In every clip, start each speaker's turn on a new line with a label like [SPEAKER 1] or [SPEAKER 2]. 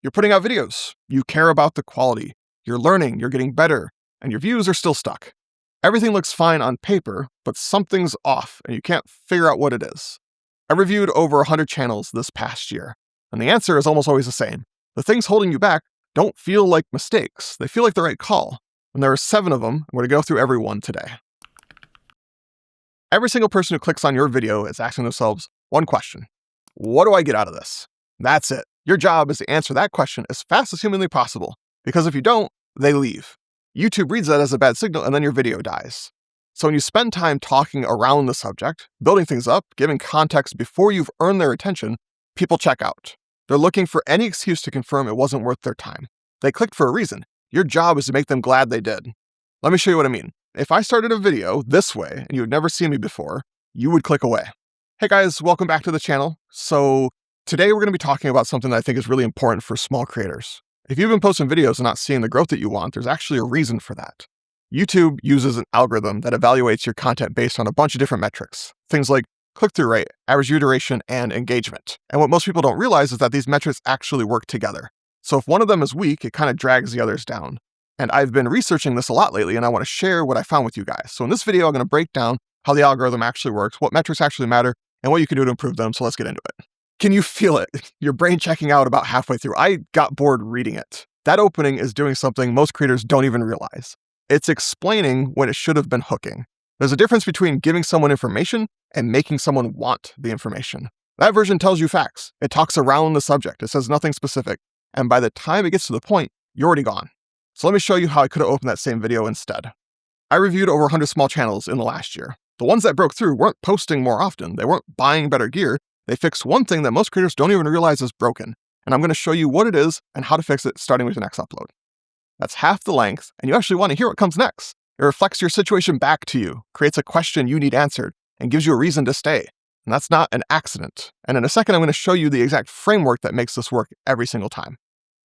[SPEAKER 1] You're putting out videos. You care about the quality. You're learning, you're getting better, and your views are still stuck. Everything looks fine on paper, but something's off and you can't figure out what it is. I reviewed over 100 channels this past year, and the answer is almost always the same. The things holding you back don't feel like mistakes. They feel like the right call. And there are 7 of them, and we're going to go through every one today. Every single person who clicks on your video is asking themselves one question. What do I get out of this? That's it. Your job is to answer that question as fast as humanly possible, because if you don't, they leave. YouTube reads that as a bad signal, and then your video dies. So when you spend time talking around the subject, building things up, giving context before you've earned their attention, people check out. They're looking for any excuse to confirm it wasn't worth their time. They clicked for a reason. Your job is to make them glad they did. Let me show you what I mean. If I started a video this way and you had never seen me before, you would click away. Hey guys, welcome back to the channel. So today we're going to be talking about something that I think is really important for small creators. If you've been posting videos and not seeing the growth that you want, there's actually a reason for that. YouTube uses an algorithm that evaluates your content based on a bunch of different metrics. Things like click-through rate, average view duration, and engagement. And what most people don't realize is that these metrics actually work together. So if one of them is weak, it kind of drags the others down. And I've been researching this a lot lately, and I want to share what I found with you guys. So in this video, I'm going to break down how the algorithm actually works, what metrics actually matter, and what you can do to improve them. So let's get into it. Can you feel it? Your brain checking out about halfway through. I got bored reading it. That opening is doing something most creators don't even realize. It's explaining when it should have been hooking. There's a difference between giving someone information and making someone want the information. That version tells you facts. It talks around the subject. It says nothing specific. And by the time it gets to the point, you're already gone. So let me show you how I could have opened that same video instead. I reviewed over 100 small channels in the last year. The ones that broke through weren't posting more often. They weren't buying better gear. They fixed one thing that most creators don't even realize is broken. And I'm going to show you what it is and how to fix it starting with your next upload. That's half the length, and you actually want to hear what comes next. It reflects your situation back to you, creates a question you need answered, and gives you a reason to stay. And that's not an accident. And in a second, I'm going to show you the exact framework that makes this work every single time.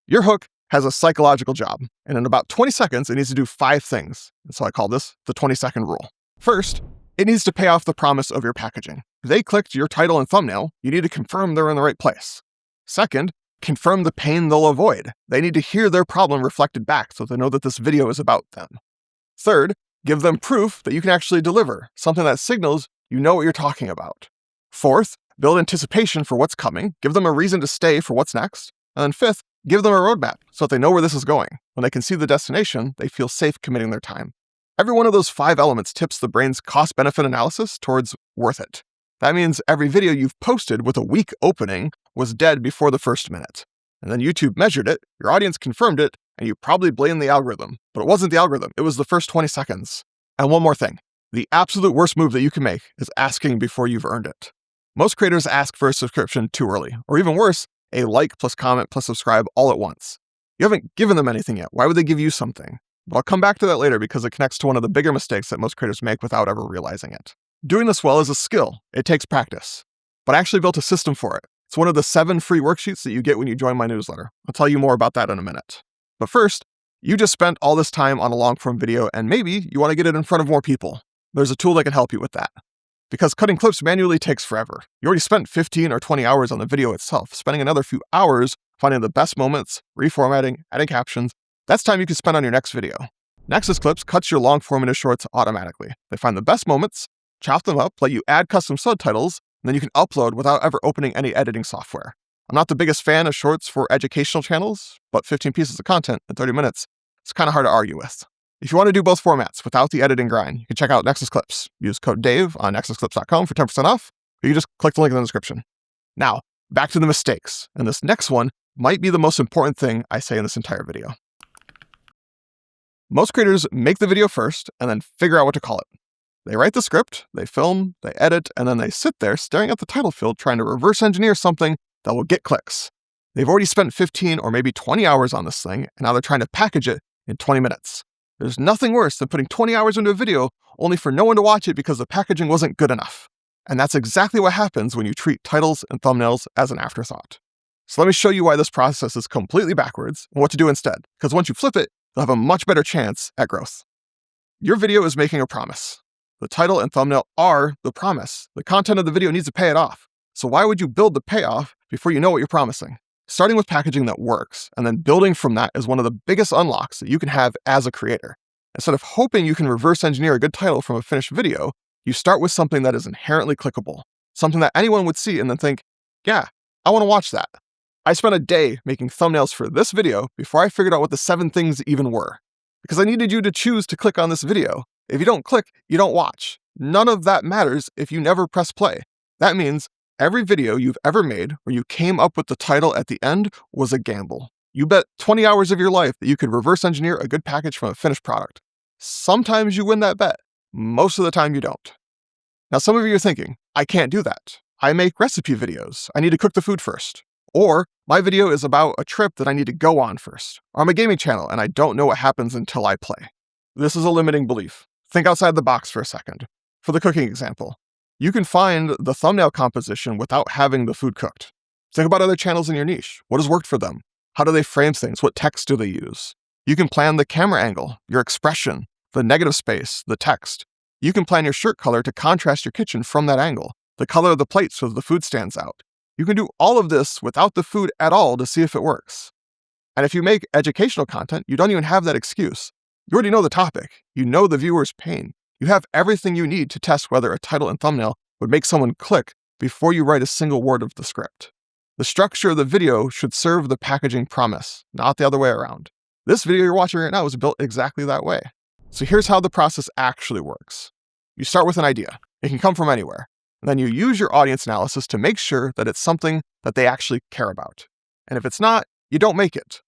[SPEAKER 1] Your hook has a psychological job, and in about 20 seconds, it needs to do 5 things. And so I call this the 20-second rule. First, it needs to pay off the promise of your packaging. If they clicked your title and thumbnail, you need to confirm they're in the right place. Second, confirm the pain they'll avoid. They need to hear their problem reflected back so they know that this video is about them. Third, give them proof that you can actually deliver, something that signals you know what you're talking about. Fourth, build anticipation for what's coming, give them a reason to stay for what's next. And then fifth, give them a roadmap so that they know where this is going. When they can see the destination, they feel safe committing their time. Every one of those 5 elements tips the brain's cost-benefit analysis towards worth it. That means every video you've posted with a weak opening was dead before the first minute. And then YouTube measured it, your audience confirmed it, and you probably blamed the algorithm. But it wasn't the algorithm, it was the first 20 seconds. And one more thing, the absolute worst move that you can make is asking before you've earned it. Most creators ask for a subscription too early, or even worse, a like plus comment plus subscribe all at once. You haven't given them anything yet. Why would they give you something? But I'll come back to that later because it connects to one of the bigger mistakes that most creators make without ever realizing it. Doing this well is a skill. It takes practice. But I actually built a system for it. It's one of the 7 free worksheets that you get when you join my newsletter. I'll tell you more about that in a minute. But first, you just spent all this time on a long-form video and maybe you want to get it in front of more people. There's a tool that can help you with that. Because cutting clips manually takes forever. You already spent 15 or 20 hours on the video itself, spending another few hours finding the best moments, reformatting, adding captions. That's time you can spend on your next video. Nexus Clips cuts your long form into shorts automatically. They find the best moments, chop them up, let you add custom subtitles, and then you can upload without ever opening any editing software. I'm not the biggest fan of shorts for educational channels, but 15 pieces of content in 30 minutes, it's kind of hard to argue with. If you want to do both formats without the editing grind, you can check out Nexus Clips. Use code DAVE on nexusclips.com for 10% off, or you can just click the link in the description. Now, back to the mistakes, and this next one might be the most important thing I say in this entire video. Most creators make the video first and then figure out what to call it. They write the script, they film, they edit, and then they sit there staring at the title field trying to reverse engineer something that will get clicks. They've already spent 15 or maybe 20 hours on this thing, and now they're trying to package it in 20 minutes. There's nothing worse than putting 20 hours into a video only for no one to watch it because the packaging wasn't good enough. And that's exactly what happens when you treat titles and thumbnails as an afterthought. So let me show you why this process is completely backwards and what to do instead, because once you flip it, you'll have a much better chance at growth. Your video is making a promise. The title and thumbnail are the promise. The content of the video needs to pay it off. So why would you build the payoff before you know what you're promising? Starting with packaging that works and then building from that is one of the biggest unlocks that you can have as a creator. Instead of hoping you can reverse engineer a good title from a finished video, you start with something that is inherently clickable, something that anyone would see and then think, yeah, I want to watch that. I spent a day making thumbnails for this video before I figured out what the 7 things even were, because I needed you to choose to click on this video. If you don't click, you don't watch. None of that matters if you never press play. That means every video you've ever made where you came up with the title at the end was a gamble. You bet 20 hours of your life that you could reverse engineer a good package from a finished product. Sometimes you win that bet. Most of the time you don't. Now, some of you are thinking, I can't do that. I make recipe videos. I need to cook the food first. Or my video is about a trip that I need to go on first. Or I'm a gaming channel and I don't know what happens until I play. This is a limiting belief. Think outside the box for a second. For the cooking example, you can find the thumbnail composition without having the food cooked. Think about other channels in your niche. What has worked for them? How do they frame things? What text do they use? You can plan the camera angle, your expression, the negative space, the text. You can plan your shirt color to contrast your kitchen from that angle, the color of the plate so the food stands out. You can do all of this without the food at all to see if it works. And if you make educational content, you don't even have that excuse. You already know the topic. You know the viewer's pain. You have everything you need to test whether a title and thumbnail would make someone click before you write a single word of the script. The structure of the video should serve the packaging promise, not the other way around. This video you're watching right now is built exactly that way. So here's how the process actually works. You start with an idea. It can come from anywhere. And then you use your audience analysis to make sure that it's something that they actually care about. And if it's not, you don't make it.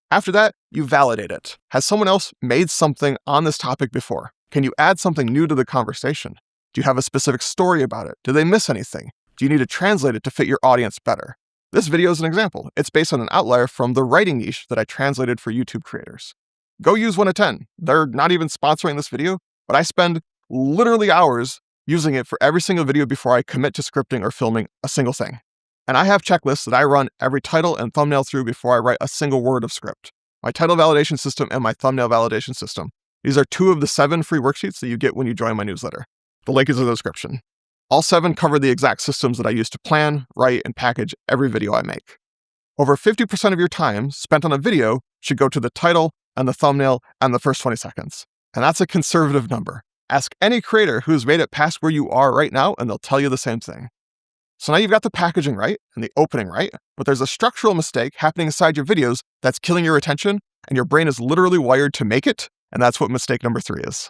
[SPEAKER 1] After that, you validate it. Has someone else made something on this topic before? Can you add something new to the conversation? Do you have a specific story about it? Do they miss anything? Do you need to translate it to fit your audience better? This video is an example. It's based on an outlier from the writing niche that I translated for YouTube creators. Go use 1 of 10. They're not even sponsoring this video, but I spend literally hours using it for every single video before I commit to scripting or filming a single thing. And I have checklists that I run every title and thumbnail through before I write a single word of script. My title validation system and my thumbnail validation system. These are 2 of the 7 free worksheets that you get when you join my newsletter. The link is in the description. All 7 cover the exact systems that I use to plan, write, and package every video I make. Over 50% of your time spent on a video should go to the title and the thumbnail and the first 20 seconds. And that's a conservative number. Ask any creator who's made it past where you are right now, and they'll tell you the same thing. So now you've got the packaging right and the opening right, but there's a structural mistake happening inside your videos that's killing your attention, and your brain is literally wired to make it, and that's what mistake number 3 is.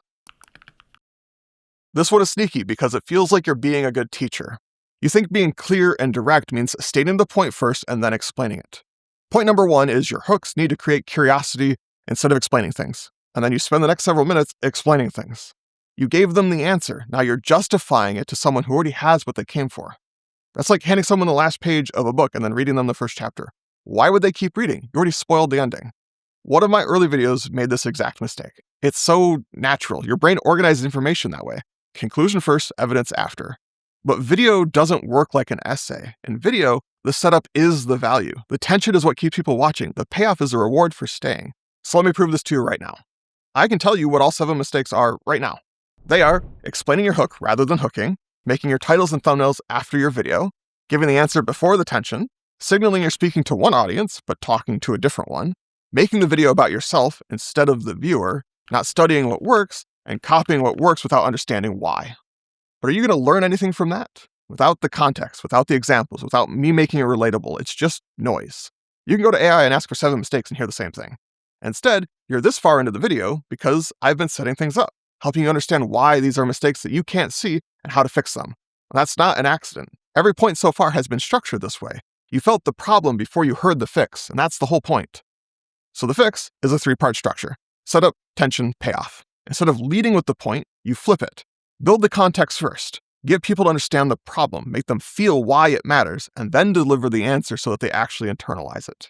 [SPEAKER 1] This one is sneaky because it feels like you're being a good teacher. You think being clear and direct means stating the point first and then explaining it. Point number 1 is your hooks need to create curiosity instead of explaining things, and then you spend the next several minutes explaining things. You gave them the answer. Now you're justifying it to someone who already has what they came for. That's like handing someone the last page of a book and then reading them the first chapter. Why would they keep reading? You already spoiled the ending. One of my early videos made this exact mistake. It's so natural. Your brain organizes information that way. Conclusion first, evidence after. But video doesn't work like an essay. In video, the setup is the value. The tension is what keeps people watching. The payoff is the reward for staying. So let me prove this to you right now. I can tell you what all 7 mistakes are right now. They are explaining your hook rather than hooking, making your titles and thumbnails after your video, giving the answer before the tension, signaling you're speaking to one audience but talking to a different one, making the video about yourself instead of the viewer, not studying what works, and copying what works without understanding why. But are you going to learn anything from that? Without the context, without the examples, without me making it relatable, it's just noise. You can go to AI and ask for 7 mistakes and hear the same thing. Instead, you're this far into the video because I've been setting things up, helping you understand why these are mistakes that you can't see and how to fix them. And that's not an accident. Every point so far has been structured this way. You felt the problem before you heard the fix, and that's the whole point. So the fix is a 3-part structure. Setup, tension, payoff. Instead of leading with the point, you flip it. Build the context first. Get people to understand the problem, make them feel why it matters, and then deliver the answer so that they actually internalize it.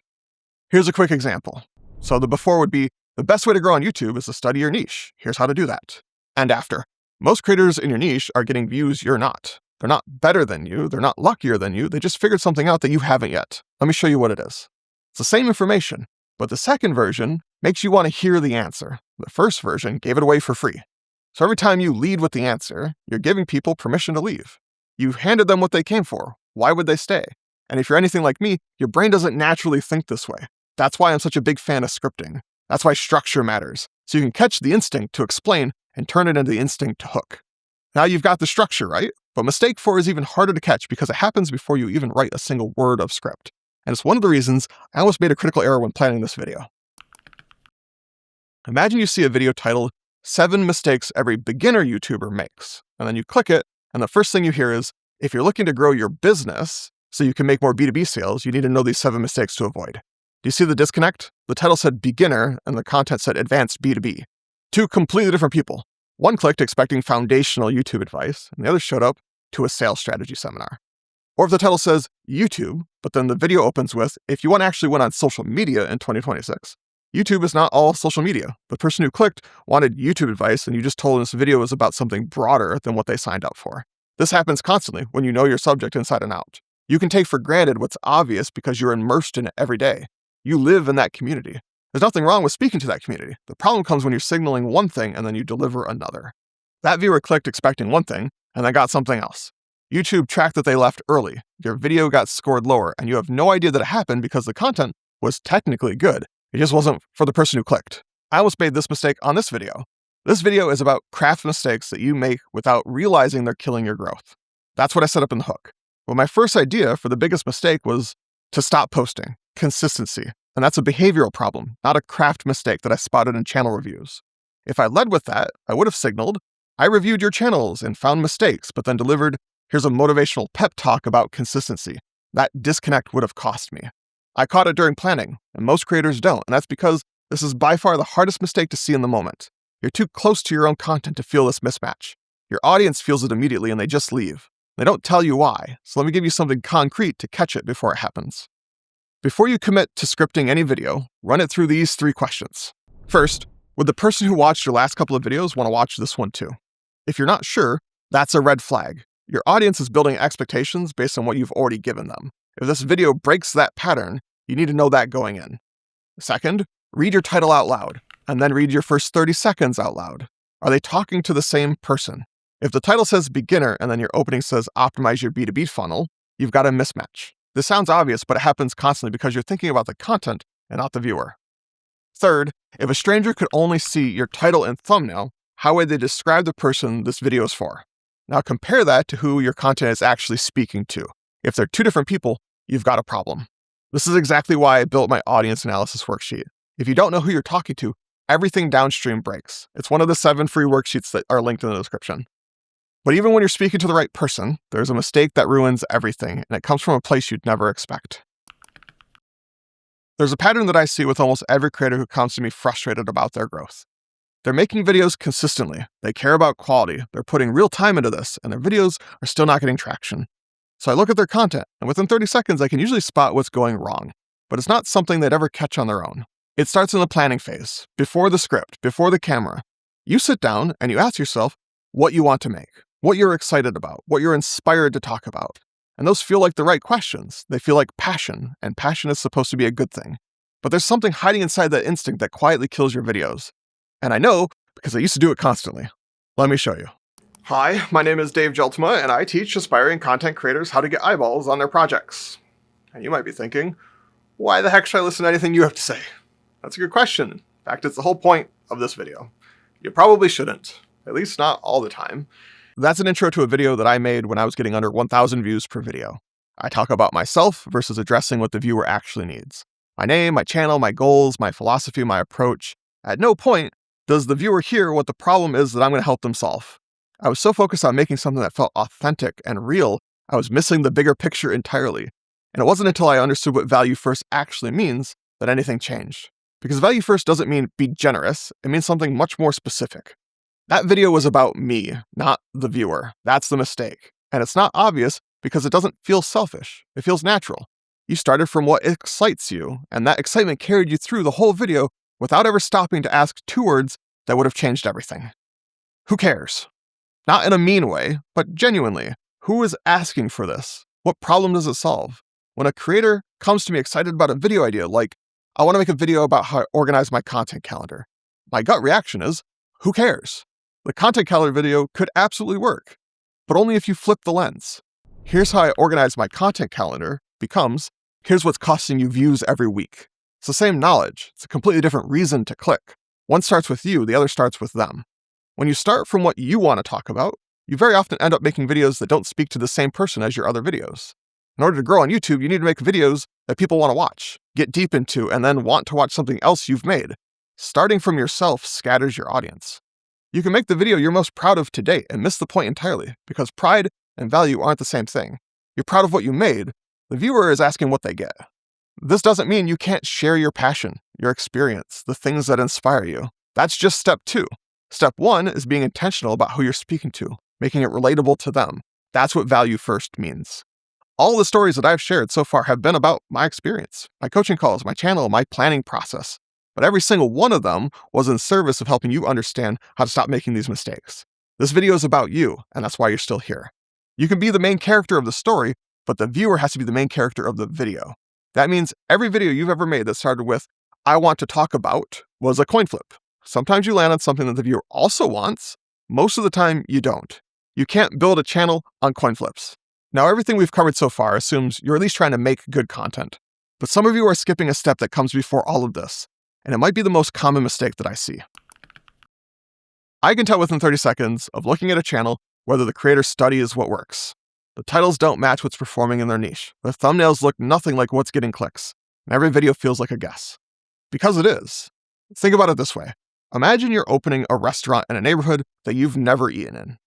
[SPEAKER 1] Here's a quick example. So the before would be, the best way to grow on YouTube is to study your niche. Here's how to do that. And after. Most creators in your niche are getting views you're not. They're not better than you. They're not luckier than you. They just figured something out that you haven't yet. Let me show you what it is. It's the same information, but the second version makes you want to hear the answer. The first version gave it away for free. So every time you lead with the answer, you're giving people permission to leave. You've handed them what they came for. Why would they stay? And if you're anything like me, your brain doesn't naturally think this way. That's why I'm such a big fan of scripting. That's why structure matters. So you can catch the instinct to explain and turn it into the instinct to hook. Now you've got the structure, right? But mistake 4 is even harder to catch because it happens before you even write a single word of script. And it's one of the reasons I almost made a critical error when planning this video. Imagine you see a video titled 7 Mistakes Every Beginner YouTuber Makes. And then you click it, and the first thing you hear is, if you're looking to grow your business so you can make more B2B sales, you need to know these 7 mistakes to avoid. Do you see the disconnect? The title said beginner, and the content said advanced B2B. 2 completely different people. One clicked expecting foundational YouTube advice, and the other showed up to a sales strategy seminar. Or if the title says YouTube, but then the video opens with, if you want to actually win on social media in 2026, YouTube is not all social media. The person who clicked wanted YouTube advice, and you just told them this video is about something broader than what they signed up for. This happens constantly when you know your subject inside and out. You can take for granted what's obvious because you're immersed in it every day. You live in that community. There's nothing wrong with speaking to that community. The problem comes when you're signaling one thing and then you deliver another. That viewer clicked expecting one thing and then got something else. YouTube tracked that they left early. Your video got scored lower, and you have no idea that it happened because the content was technically good. It just wasn't for the person who clicked. I almost made this mistake on this video. This video is about craft mistakes that you make without realizing they're killing your growth. That's what I set up in the hook. Well, my first idea for the biggest mistake was to stop posting. Consistency. And that's a behavioral problem, not a craft mistake that I spotted in channel reviews. If I led with that, I would have signaled, I reviewed your channels and found mistakes, but then delivered, here's a motivational pep talk about consistency. That disconnect would have cost me. I caught it during planning, and most creators don't, and that's because this is by far the hardest mistake to see in the moment. You're too close to your own content to feel this mismatch. Your audience feels it immediately and they just leave. They don't tell you why, so let me give you something concrete to catch it before it happens. Before you commit to scripting any video, run it through these 3 questions. First, would the person who watched your last couple of videos want to watch this one too? If you're not sure, that's a red flag. Your audience is building expectations based on what you've already given them. If this video breaks that pattern, you need to know that going in. Second, read your title out loud, and then read your first 30 seconds out loud. Are they talking to the same person? If the title says beginner and then your opening says optimize your B2B funnel, you've got a mismatch. This sounds obvious, but it happens constantly because you're thinking about the content and not the viewer. Third, if a stranger could only see your title and thumbnail, how would they describe the person this video is for? Now compare that to who your content is actually speaking to. If they're 2 different people, you've got a problem. This is exactly why I built my audience analysis worksheet. If you don't know who you're talking to, everything downstream breaks. It's one of the 7 free worksheets that are linked in the description. But even when you're speaking to the right person, there's a mistake that ruins everything, and it comes from a place you'd never expect. There's a pattern that I see with almost every creator who comes to me frustrated about their growth. They're making videos consistently. They care about quality. They're putting real time into this, and their videos are still not getting traction. So I look at their content, and within 30 seconds, I can usually spot what's going wrong. But it's not something they'd ever catch on their own. It starts in the planning phase, before the script, before the camera. You sit down and you ask yourself what you want to make, what you're excited about, what you're inspired to talk about. And those feel like the right questions. They feel like passion, and passion is supposed to be a good thing. But there's something hiding inside that instinct that quietly kills your videos. And I know because I used to do it constantly. Let me show you. Hi, my name is Dave Jeltema, and I teach aspiring content creators how to get eyeballs on their projects. And you might be thinking, why the heck should I listen to anything you have to say? That's a good question. In fact, it's the whole point of this video. You probably shouldn't, at least not all the time. That's an intro to a video that I made when I was getting under 1,000 views per video. I talk about myself versus addressing what the viewer actually needs. My name, my channel, my goals, my philosophy, my approach. At no point does the viewer hear what the problem is that I'm going to help them solve. I was so focused on making something that felt authentic and real, I was missing the bigger picture entirely. And it wasn't until I understood what value first actually means that anything changed. Because value first doesn't mean be generous, it means something much more specific. That video was about me, not the viewer. That's the mistake. And it's not obvious because it doesn't feel selfish. It feels natural. You started from what excites you, and that excitement carried you through the whole video without ever stopping to ask 2 words that would have changed everything. Who cares? Not in a mean way, but genuinely. Who is asking for this? What problem does it solve? When a creator comes to me excited about a video idea, like, I want to make a video about how I organize my content calendar, my gut reaction is, who cares? The content calendar video could absolutely work, but only if you flip the lens. Here's how I organize my content calendar becomes, here's what's costing you views every week. It's the same knowledge. It's a completely different reason to click. One starts with you, the other starts with them. When you start from what you want to talk about, you very often end up making videos that don't speak to the same person as your other videos. In order to grow on YouTube, you need to make videos that people want to watch, get deep into, and then want to watch something else you've made. Starting from yourself scatters your audience. You can make the video you're most proud of to date and miss the point entirely, because pride and value aren't the same thing. You're proud of what you made. The viewer is asking what they get. This doesn't mean you can't share your passion, your experience, the things that inspire you. That's just step 2. Step 1 is being intentional about who you're speaking to, making it relatable to them. That's what value first means. All the stories that I've shared so far have been about my experience, my coaching calls, my channel, my planning process. But every single one of them was in service of helping you understand how to stop making these mistakes. This video is about you, and that's why you're still here. You can be the main character of the story, but the viewer has to be the main character of the video. That means every video you've ever made that started with, I want to talk about, was a coin flip. Sometimes you land on something that the viewer also wants. Most of the time, you don't. You can't build a channel on coin flips. Now, everything we've covered so far assumes you're at least trying to make good content. But some of you are skipping a step that comes before all of this, and it might be the most common mistake that I see. I can tell within 30 seconds of looking at a channel whether the creator's study is what works. The titles don't match what's performing in their niche. The thumbnails look nothing like what's getting clicks, and every video feels like a guess. Because it is. Think about it this way. Imagine you're opening a restaurant in a neighborhood that you've never eaten in.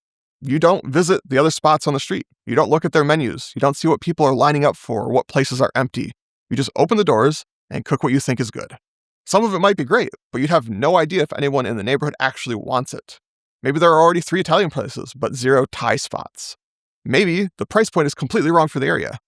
[SPEAKER 1] You don't visit the other spots on the street. You don't look at their menus. You don't see what people are lining up for or what places are empty. You just open the doors and cook what you think is good. Some of it might be great, but you'd have no idea if anyone in the neighborhood actually wants it. Maybe there are already 3 Italian places, but 0 Thai spots. Maybe the price point is completely wrong for the area.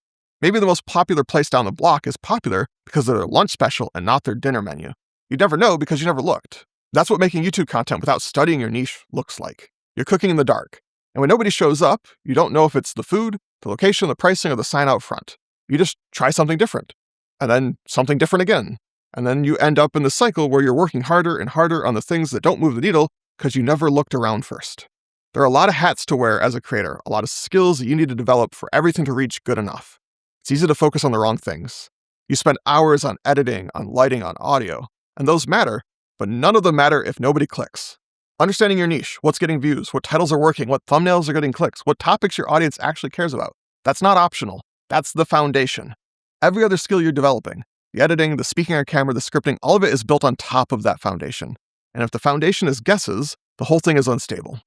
[SPEAKER 1] Maybe the most popular place down the block is popular because of their lunch special and not their dinner menu. You'd never know because you never looked. That's what making YouTube content without studying your niche looks like. You're cooking in the dark. And when nobody shows up, you don't know if it's the food, the location, the pricing, or the sign out front. You just try something different. And then something different again. And then you end up in the cycle where you're working harder and harder on the things that don't move the needle because you never looked around first. There are a lot of hats to wear as a creator, a lot of skills that you need to develop for everything to reach good enough. It's easy to focus on the wrong things. You spend hours on editing, on lighting, on audio, and those matter, but none of them matter if nobody clicks. Understanding your niche, what's getting views, what titles are working, what thumbnails are getting clicks, what topics your audience actually cares about. That's not optional. That's the foundation. Every other skill you're developing, the editing, the speaking on camera, the scripting, all of it is built on top of that foundation. And if the foundation is guesses, the whole thing is unstable.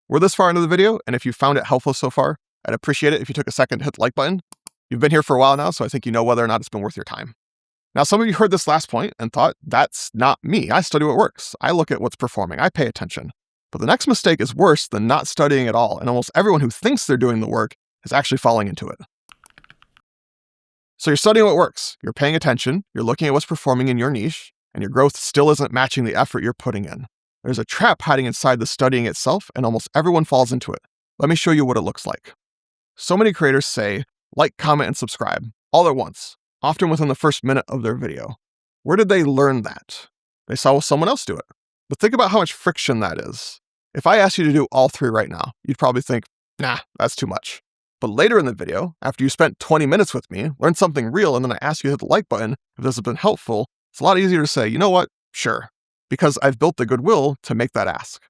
[SPEAKER 1] We're this far into the video, and if you found it helpful so far, I'd appreciate it if you took a second to hit the like button. You've been here for a while now, so I think you know whether or not it's been worth your time. Now, some of you heard this last point and thought, that's not me. I study what works. I look at what's performing. I pay attention. But the next mistake is worse than not studying at all, and almost everyone who thinks they're doing the work is actually falling into it. So you're studying what works. You're paying attention. You're looking at what's performing in your niche, and your growth still isn't matching the effort you're putting in. There's a trap hiding inside the studying itself, and almost everyone falls into it. Let me show you what it looks like. So many creators say, like, comment, and subscribe, all at once, often within the first minute of their video. Where did they learn that? They saw someone else do it. But think about how much friction that is. If I asked you to do all 3 right now, you'd probably think, nah, that's too much. But later in the video, after you spent 20 minutes with me, learned something real, and then I ask you to hit the like button, if this has been helpful, it's a lot easier to say, you know what, sure, because I've built the goodwill to make that ask.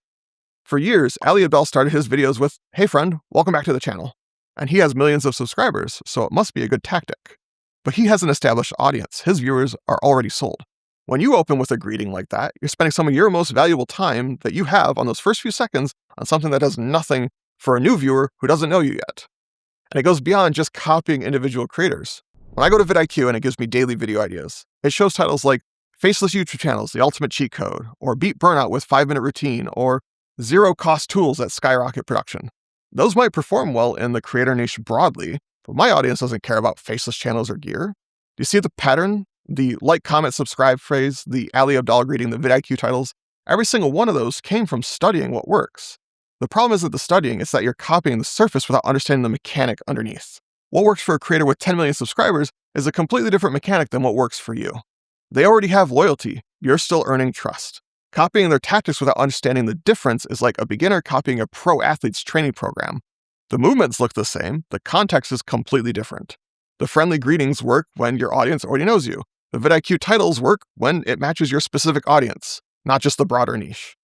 [SPEAKER 1] For years, Ali Abdel started his videos with, hey friend, welcome back to the channel. And he has millions of subscribers, so it must be a good tactic. But he has an established audience. His viewers are already sold. When you open with a greeting like that, you're spending some of your most valuable time that you have on those first few seconds on something that does nothing for a new viewer who doesn't know you yet. And it goes beyond just copying individual creators. When I go to vidIQ and it gives me daily video ideas, it shows titles like Faceless YouTube Channels, The Ultimate Cheat Code, or Beat Burnout with 5-Minute Routine, or Zero Cost Tools that Skyrocket Production. Those might perform well in the creator niche broadly, but my audience doesn't care about faceless channels or gear. Do you see the pattern? The like, comment, subscribe phrase, the Ali Abdal greeting, the vidIQ titles, every single one of those came from studying what works. The problem isn't the studying, it's that you're copying the surface without understanding the mechanic underneath. What works for a creator with 10 million subscribers is a completely different mechanic than what works for you. They already have loyalty, you're still earning trust. Copying their tactics without understanding the difference is like a beginner copying a pro athlete's training program. The movements look the same, the context is completely different. The friendly greetings work when your audience already knows you. The vidIQ titles work when it matches your specific audience, not just the broader niche.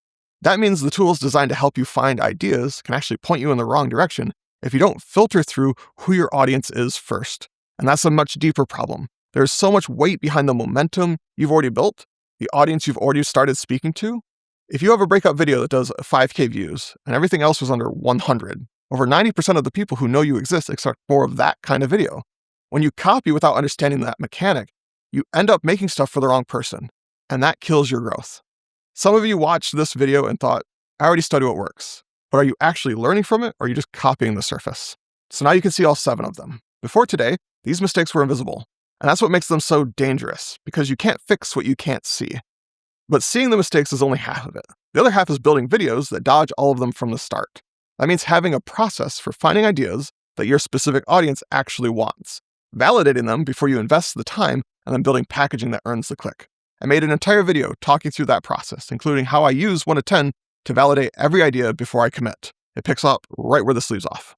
[SPEAKER 1] That means the tools designed to help you find ideas can actually point you in the wrong direction if you don't filter through who your audience is first. And that's a much deeper problem. There's so much weight behind the momentum you've already built, the audience you've already started speaking to. If you have a breakout video that does 5K views and everything else was under 100, over 90% of the people who know you exist expect more of that kind of video. When you copy without understanding that mechanic, you end up making stuff for the wrong person, and that kills your growth. Some of you watched this video and thought, I already studied what works. But are you actually learning from it, or are you just copying the surface? So now you can see all 7 of them. Before today, these mistakes were invisible. And that's what makes them so dangerous, because you can't fix what you can't see. But seeing the mistakes is only half of it. The other half is building videos that dodge all of them from the start. That means having a process for finding ideas that your specific audience actually wants, validating them before you invest the time, and then building packaging that earns the click. I made an entire video talking through that process, including how I use 1 to 10 to validate every idea before I commit. It picks up right where this leaves off.